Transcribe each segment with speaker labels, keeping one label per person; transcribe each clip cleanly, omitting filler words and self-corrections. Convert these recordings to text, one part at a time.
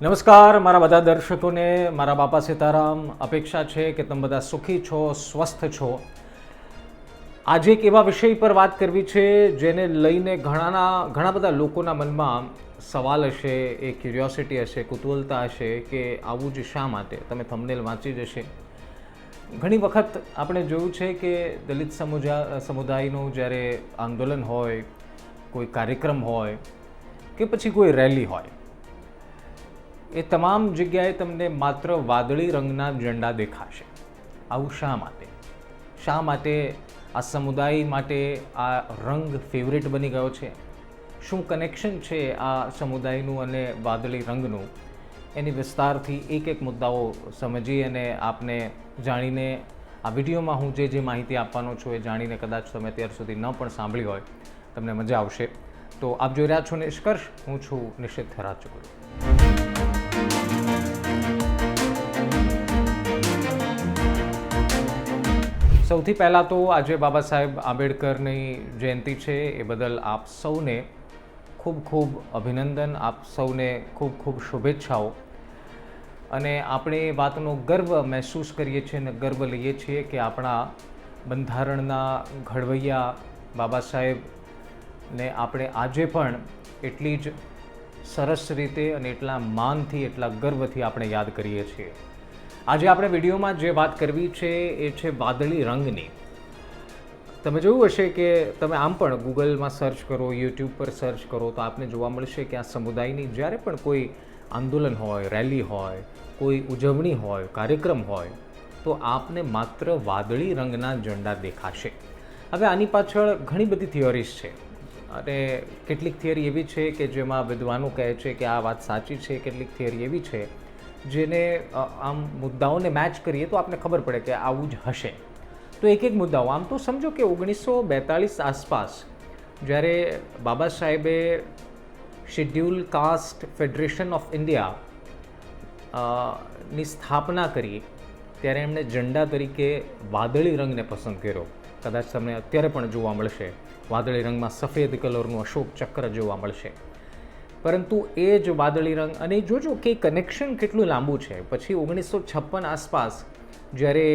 Speaker 1: નમસ્કાર મારા બધા દર્શકોને મારા બાપા સીતારામ. અપેક્ષા છે કે તમે બધા સુખી છો, સ્વસ્થ છો. આજે એક એવા વિષય પર વાત કરવી છે જેને લઈને ઘણા બધા લોકોના મનમાં સવાલ હશે, એ ક્યુરિયોસિટી હશે, કુતૂહલતા હશે કે આવું જ શા માટે. તમે થંબનેલ વાંચી જશે. ઘણી વખત આપણે જોયું છે કે દલિત સમુદાયનું જ્યારે આંદોલન હોય, કોઈ કાર્યક્રમ હોય કે પછી કોઈ રેલી હોય, એ તમામ જગ્યાએ તમને માત્ર વાદળી રંગના ઝંડા દેખાશે. આવું શા માટે? શા માટે આ સમુદાય માટે આ રંગ ફેવરેટ બની ગયો છે? શું કનેક્શન છે આ સમુદાયનું અને વાદળી રંગનું? એની વિસ્તારથી એક મુદ્દાઓ સમજી અને આપને જાણીને આ વિડીયોમાં હું જે માહિતી આપવાનો છું એ જાણીને કદાચ તમે અત્યાર સુધી ન પણ સાંભળી હોય, તમને મજા આવશે. તો આપ જોઈ રહ્યા છો નિષ્કર્ષ. હું છું નિશિત રાજગુરુ. સૌથી પહેલાં તો આજે બાબા સાહેબ આંબેડકરની જયંતિ છે, એ બદલ આપ સૌને ખૂબ ખૂબ અભિનંદન, આપ સૌને ખૂબ ખૂબ શુભેચ્છાઓ. અને આપણે એ વાતનો ગર્વ મહેસૂસ કરીએ છીએ અને ગર્વ લઈએ છીએ કે આપણા બંધારણના ઘડવૈયા બાબા સાહેબને આપણે આજે પણ એટલી જ સરસ રીતે અને એટલા માનથી, એટલા ગર્વથી આપણે યાદ કરીએ છીએ. આજે આપણે વિડીયોમાં જે વાત કરવી છે એ છે વાદળી રંગની. તમે જોયું હશે કે તમે આમ પણ ગૂગલમાં સર્ચ કરો, યુટ્યુબ પર સર્ચ કરો તો આપને જોવા મળશે કે આ સમુદાયની જ્યારે પણ કોઈ આંદોલન હોય, રેલી હોય, કોઈ ઉજવણી હોય, કાર્યક્રમ હોય તો આપને માત્ર વાદળી રંગના ઝંડા દેખાશે. હવે આની પાછળ ઘણી બધી થિયરીઝ છે અને કેટલીક થિયરી એવી છે કે જેમાં વિદ્વાનો કહે છે કે આ વાત સાચી છે, કેટલીક થિયરી એવી છે જેને આમ મુદ્દાઓને મેચ કરીએ તો આપને ખબર પડે કે આવું જ હશે. તો એક મુદ્દાઓ આમ તો સમજો કે 1942 આસપાસ જ્યારે બાબા સાહેબે schedule caste federation of India ની સ્થાપના કરી ત્યારે એમણે ઝંડા તરીકે વાદળી રંગને પસંદ કર્યો. કદાચ તમને અત્યારે પણ જોવા મળશે, વાદળી રંગમાં સફેદ કલરનું અશોક ચક્ર જોવા મળશે. પરંતુ એ જ વાદળી રંગ, અને જોજો કે કનેક્શન કેટલું લાંબુ છે. પછી 1956 આસપાસ જ્યારે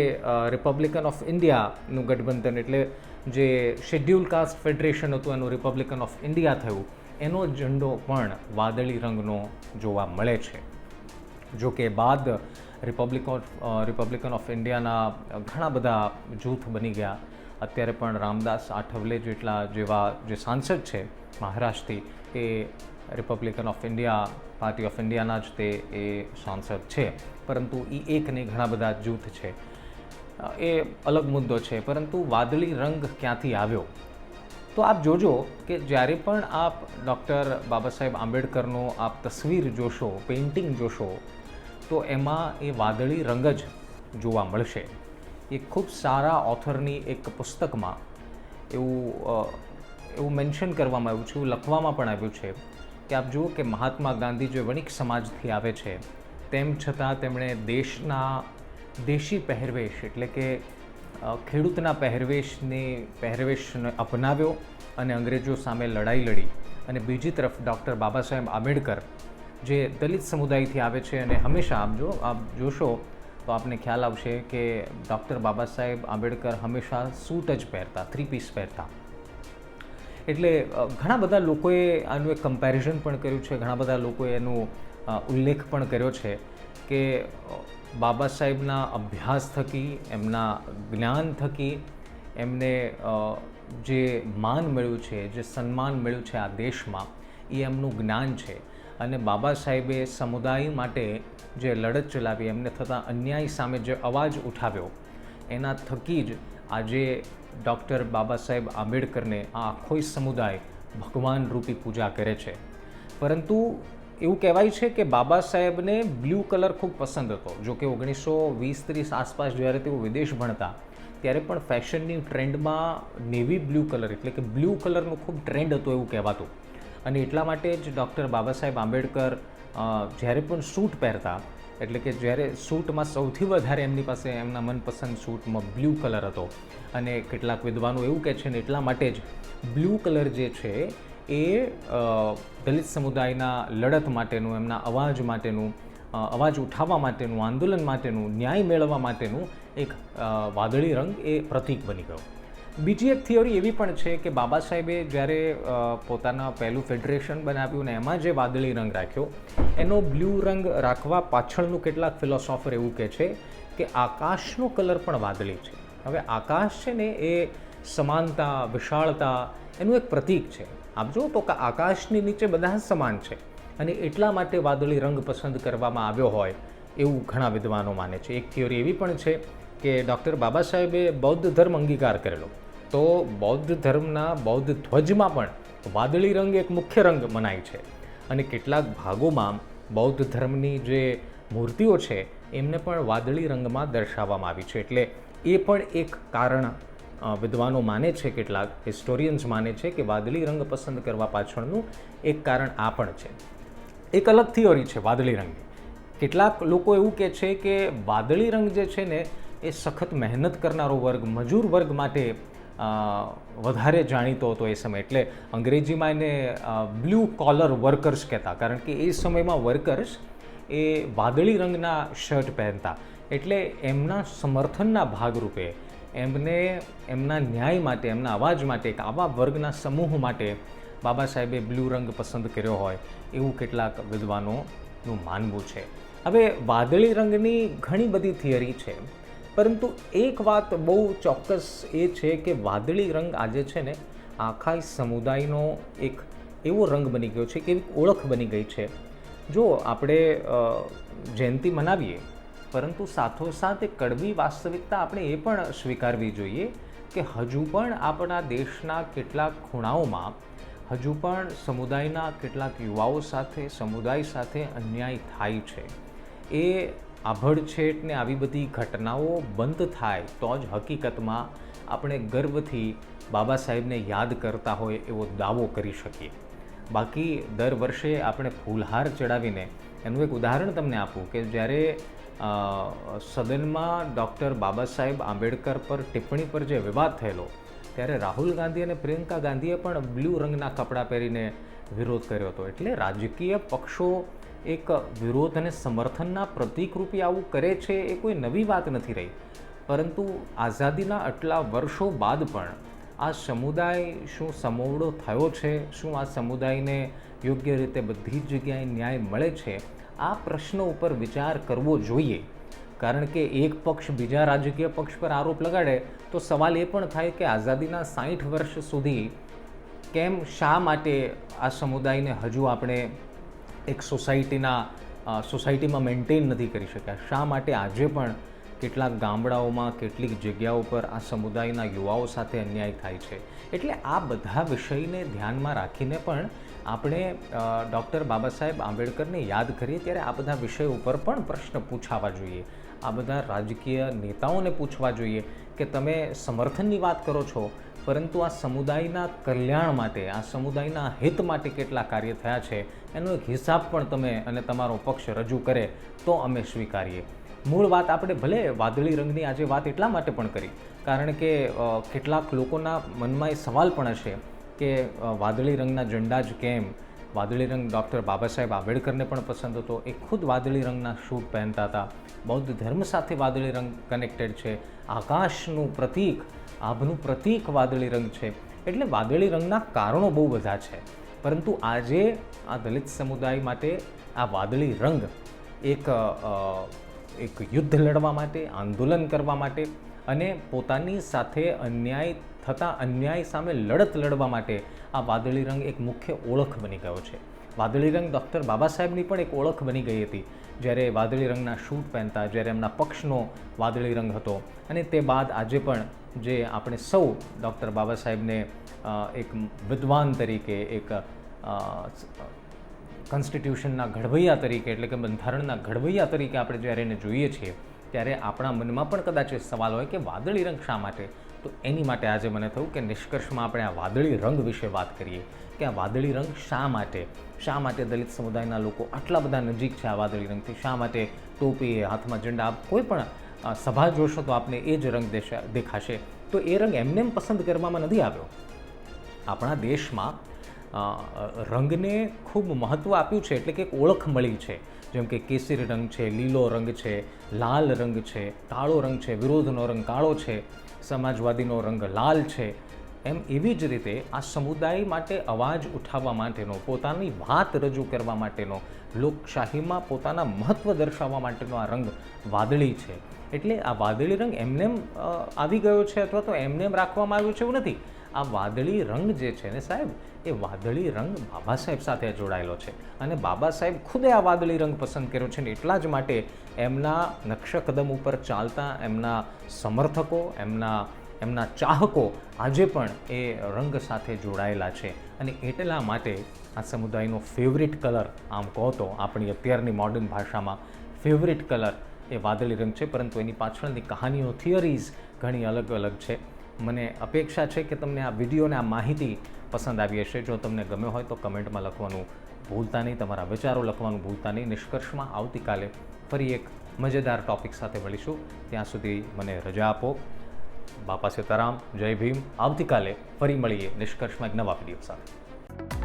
Speaker 1: રિપબ્લિકન ઓફ ઇન્ડિયાનું ગઠબંધન, એટલે જે શેડ્યુલ કાસ્ટ ફેડરેશન હતું એનું રિપબ્લિકન ઓફ ઇન્ડિયા થયું, એનો ઝંડો પણ વાદળી રંગનો જોવા મળે છે. જો કે બાદ રિપબ્લિકન ઓફ ઇન્ડિયાના ઘણા બધા જૂથ બની ગયા. અત્યારે પણ રામદાસ આઠવલે જેવા જે સાંસદ છે મહારાષ્ટ્રથી, એ Republican of India, party of ઇન્ડિયાના જ તે એ સાંસદ છે. પરંતુ એ એક નહીં, ઘણા બધા જૂથ છે, એ અલગ મુદ્દો છે. પરંતુ વાદળી રંગ ક્યાંથી આવ્યો તો આપ જોજો કે જ્યારે પણ આપ ડૉક્ટર બાબા સાહેબ આંબેડકરનો આપ તસવીર જોશો, પેઇન્ટિંગ જોશો, તો એમાં એ વાદળી રંગ જ જોવા મળશે. એ ખૂબ સારા ઓથરની એક પુસ્તકમાં એવું મેન્શન કરવામાં આવ્યું છે, એવું લખવામાં પણ આવ્યું છે કે આપ જુઓ કે મહાત્મા ગાંધી જે વણિક સમાજથી આવે છે, તેમ છતાં તેમણે દેશી પહેરવેશ, એટલે કે ખેડૂતના પહેરવેશને અપનાવ્યો અને અંગ્રેજો સામે લડાઈ લડી. અને બીજી તરફ ડૉક્ટર બાબા સાહેબ આંબેડકર જે દલિત સમુદાયથી આવે છે, અને હંમેશા આપ જોશો તો આપને ખ્યાલ આવશે કે ડૉક્ટર બાબા સાહેબ આંબેડકર હંમેશા સૂટ જ પહેરતા, 3 પીસ પહેરતા. એટલે ઘણા બધા લોકોએ આનું એક કમ્પેરિઝન પણ કર્યું છે, ઘણા બધા લોકોએ એનો ઉલ્લેખ પણ કર્યો છે કે બાબા સાહેબના અભ્યાસ થકી, એમના જ્ઞાન થકી એમને જે માન મળ્યું છે, જે સન્માન મળ્યું છે આ દેશમાં, એ એમનું જ્ઞાન છે. અને બાબા સાહેબે સમુદાય માટે જે લડત ચલાવી, એમને થતા અન્યાય સામે જે અવાજ ઉઠાવ્યો, એના થકી જ આજે ડૉક્ટર બાબા સાહેબ આંબેડકરને આ આખો સમુદાય ભગવાન રૂપી પૂજા કરે છે. પરંતુ એવું કહેવાય છે કે બાબા સાહેબને બ્લુ કલર ખૂબ પસંદ હતો. જો કે 1920-30 આસપાસ જ્યારે તેઓ વિદેશ ભણતા ત્યારે પણ ફેશનની ટ્રેન્ડમાં નેવી બ્લુ કલર, એટલે કે બ્લુ કલરનું ખૂબ ટ્રેન્ડ હતો એવું કહેવાતું. અને એટલા માટે જ ડૉક્ટર બાબા સાહેબ આંબેડકર જ્યારે પણ સૂટ પહેરતા, એટલે કે જ્યારે સૂટમાં સૌથી વધારે એમની પાસે એમના મનપસંદ સૂટમાં બ્લુ કલર હતો. અને કેટલાક વિદ્વાનો એવું કહે છે ને એટલા માટે જ બ્લુ કલર જે છે એ દલિત સમુદાયના લડત માટેનું, એમના અવાજ માટેનું, અવાજ ઉઠાવવા માટેનું, આંદોલન માટેનું, ન્યાય મેળવવા માટેનું એક વાદળી રંગ એ પ્રતીક બની ગયો. બીજી એક થિયરી એવી પણ છે કે બાબા સાહેબે જ્યારે પોતાના પહેલું ફેડરેશન બનાવ્યું ને એમાં જે વાદળી રંગ રાખ્યો, એનો બ્લુ રંગ રાખવા પાછળનું કેટલાક ફિલોસોફર એવું કહે છે કે આકાશનો કલર પણ વાદળી છે. હવે આકાશ છે ને એ સમાનતા, વિશાળતા એનું એક પ્રતીક છે. આપ જો તો કે આકાશની નીચે બધા સમાન છે અને એટલા માટે વાદળી રંગ પસંદ કરવામાં આવ્યો હોય એવું ઘણા વિદ્વાનો માને છે. એક થિયરી એવી પણ છે કે ડૉક્ટર બાબા સાહેબે બૌદ્ધ ધર્મ અંગીકાર કરેલો, તો બૌદ્ધ ધર્મના બૌદ્ધ ધ્વજમાં પણ વાદળી રંગ એક મુખ્ય રંગ મનાય છે અને કેટલાક ભાગોમાં બૌદ્ધ ધર્મની જે મૂર્તિઓ છે એમને પણ વાદળી રંગમાં દર્શાવવામાં આવી છે. એટલે એ પણ એક કારણ વિદ્વાનો માને છે, કેટલાક હિસ્ટોરિયન્સ માને છે કે વાદળી રંગ પસંદ કરવા પાછળનું એક કારણ આ પણ છે. એક અલગ થિયરી છે વાદળી રંગની. કેટલાક લોકો એવું કહે છે કે વાદળી રંગ જે છે ને એ સખત મહેનત કરનારો વર્ગ, મજૂર વર્ગ માટે વધારે જાણીતો હતો એ સમય. એટલે અંગ્રેજીમાં એને બ્લુ કોલર વર્કર્સ કહેતા, કારણ કે એ સમયમાં વર્કર્સ એ વાદળી રંગના શર્ટ પહેરતા. એટલે એમના સમર્થનના ભાગરૂપે એમને એમના ન્યાય માટે, એમના અવાજ માટે, એક આવા વર્ગના સમૂહ માટે બાબા સાહેબે બ્લુ રંગ પસંદ કર્યો હોય એવું કેટલાક વિદ્વાનોનું માનવું છે. હવે વાદળી રંગની ઘણી બધી થિયરી છે, પરંતુ એક વાત બહુ ચોક્કસ એ છે કે વાદળી રંગ આજે છે ને આખા સમુદાયનો એક એવો રંગ બની ગયો છે કે એવી ઓળખ બની ગઈ છે. જો આપણે જયંતિ મનાવીએ, પરંતુ સાથોસાથ એક કડવી વાસ્તવિકતા આપણે એ પણ સ્વીકારવી જોઈએ કે હજુ પણ આપણા દેશના કેટલાક ખૂણાઓમાં હજુ પણ સમુદાયના કેટલાક યુવાઓ સાથે, સમુદાય સાથે અન્યાય થાય છે. એ આભડછેટ ને આવી બધી ઘટનાઓ બંધ થાય તો જ હકીકતમાં આપણે ગર્વથી બાબા સાહેબને યાદ કરતા હોય એવો દાવો કરી શકીએ. બાકી દર વર્ષે આપણે ફૂલહાર ચડાવીને, એનું એક ઉદાહરણ તમને આપું કે જ્યારે સદનમાં ડૉક્ટર બાબા સાહેબ આંબેડકર પર ટિપ્પણી પર જે વિવાદ થયેલો, ત્યારે રાહુલ ગાંધી અને પ્રિયંકા ગાંધીએ પણ બ્લુ રંગના કપડાં પહેરીને વિરોધ કર્યો હતો. એટલે રાજકીય પક્ષો એક વિરોધ અને સમર્થનના પ્રતીકરૂપે આવું કરે છે એ કોઈ નવી વાત નથી રહી. પરંતુ આઝાદીના આટલા વર્ષો બાદ પણ આ સમુદાય શું સમોવડો થયો છે? શું આ સમુદાયને યોગ્ય રીતે બધી જ જગ્યાએ ન્યાય મળે છે? આ પ્રશ્ન ઉપર વિચાર કરવો જોઈએ. કારણ કે એક પક્ષ બીજા રાજકીય પક્ષ પર આરોપ લગાડે તો સવાલ એ પણ થાય કે આઝાદીના 60 વર્ષ સુધી કેમ, શા માટે આ સમુદાયને હજુ આપણે એક સોસાયટીમાં મેન્ટેન નથી કરી શક્યા? શા માટે આજે પણ કેટલાક ગામડાઓમાં, કેટલીક જગ્યાઓ પર આ સમુદાયના યુવાઓ સાથે અન્યાય થાય છે? એટલે આ બધા વિષયને ધ્યાનમાં રાખીને પણ આપણે ડૉક્ટર બાબા સાહેબ આંબેડકરને યાદ કરીએ ત્યારે આ બધા વિષય ઉપર પણ પ્રશ્ન પૂછાવા જોઈએ. આ બધા રાજકીય નેતાઓને પૂછવા જોઈએ કે તમે સમર્થનની વાત કરો છો, પરંતુ આ સમુદાયના કલ્યાણ માટે, આ સમુદાયના હિત માટે કેટલા કાર્ય થયા છે એનો એક હિસાબ પણ તમે અને તમારો પક્ષ રજૂ કરે તો અમે સ્વીકારીએ. મૂળ વાત આપણે ભલે વાદળી રંગની આજે વાત એટલા માટે પણ કરી કારણ કે કેટલાક લોકોના મનમાં એ સવાલ પણ હશે કે વાદળી રંગના ઝંડા જ કેમ? વાદળી રંગ ડૉક્ટર બાબા સાહેબ આંબેડકરને પણ પસંદ હતો, એ ખુદ વાદળી રંગના શૂટ પહેરતા હતા. બૌદ્ધ ધર્મ સાથે વાદળી રંગ કનેક્ટેડ છે. આકાશનું પ્રતીક, આભનું પ્રતીક વાદળી રંગ છે. એટલે વાદળી રંગના કારણો બહુ બધા છે, પરંતુ આજે આ દલિત સમુદાય માટે આ વાદળી રંગ એક યુદ્ધ લડવા માટે, આંદોલન કરવા માટે અને પોતાની સાથે અન્યાય સામે લડત લડવા માટે આ વાદળી રંગ એક મુખ્ય ઓળખ બની ગયો છે. વાદળી રંગ ડૉક્ટર બાબા સાહેબની પણ એક ઓળખ બની ગઈ હતી, જ્યારે વાદળી રંગના શૂટ પહેરતા, જ્યારે એમના પક્ષનો વાદળી રંગ હતો. અને તે બાદ આજે પણ જે આપણે સૌ ડૉક્ટર બાબા સાહેબને એક વિદ્વાન તરીકે, એક કોન્સ્ટિટ્યુશનના ઘડવૈયા તરીકે, એટલે કે બંધારણના ઘડવૈયા તરીકે આપણે જ્યારે એને જોઈએ છીએ, ત્યારે આપણા મનમાં પણ કદાચ એ સવાલ હોય કે વાદળી રંગ શા માટે? તો એની માટે આજે મને થયું કે નિષ્કર્ષમાં આપણે આ વાદળી રંગ વિશે વાત કરીએ કે આ વાદળી રંગ શા માટે દલિત સમુદાયના લોકો આટલા બધા નજીક છે આ વાદળી રંગથી? શા માટે ટોપી, હાથમાં ઝંડા? કોઈ પણ સભા જોશો તો આપને એ જ રંગ દેખાશે. તો એ રંગ એમને પસંદ કરવામાં નથી આવ્યો. આપણા દેશમાં રંગને ખૂબ મહત્ત્વ આપ્યું છે, એટલે કે એક ઓળખ મળી છે. જેમ કે કેસરી રંગ છે, લીલો રંગ છે, લાલ રંગ છે, કાળો રંગ છે, વિરોધનો રંગ કાળો છે, સમાજવાદીનો રંગ લાલ છે. એમ એવી જ રીતે આ સમુદાય માટે અવાજ ઉઠાવવા માટેનો, પોતાની વાત રજૂ કરવા માટેનો, લોકશાહીમાં પોતાના મહત્ત્વ દર્શાવવા માટેનો આ રંગ વાદળી છે. એટલે આ વાદળી રંગ એમનેમ આવી ગયો છે અથવા તો એમનેમ રાખવામાં આવ્યો છે એવું નથી. આ વાદળી રંગ જે છે ને સાહેબ, એ વાદળી રંગ બાબા સાહેબ સાથે જોડાયેલો છે અને બાબા સાહેબ ખુદે આ વાદળી રંગ પસંદ કર્યો છે. ને એટલા જ માટે એમના નકશકદમ ઉપર ચાલતા એમના સમર્થકો, એમના ચાહકો આજે પણ એ રંગ સાથે જોડાયેલા છે. અને એટલા માટે આ સમુદાયનો ફેવરિટ કલર, આમ કહો તો આપણી અત્યારની મોડર્ન ભાષામાં ફેવરિટ કલર એ વાદળી રંગ છે. પરંતુ એની પાછળની કહાનીઓ, થિયરીઝ ઘણી અલગ અલગ છે. મને અપેક્ષા છે કે તમને આ વિડીયો અને આ માહિતી પસંદ આવી હશે. જો તમને ગમ્યો હોય તો કમેન્ટમાં લખવાનું ભૂલતા નહીં, તમારા વિચારો લખવાનું ભૂલતા નહીં. નિષ્કર્ષમાં આવતીકાલે ફરી એક મજેદાર ટૉપિક સાથે મળીશું. ત્યાં સુધી મને રજા આપો. બાપા સીતારામ, જય ભીમ. આવતીકાલે ફરી મળીએ નિષ્કર્ષમાં એક નવા વિડીયો સાથે.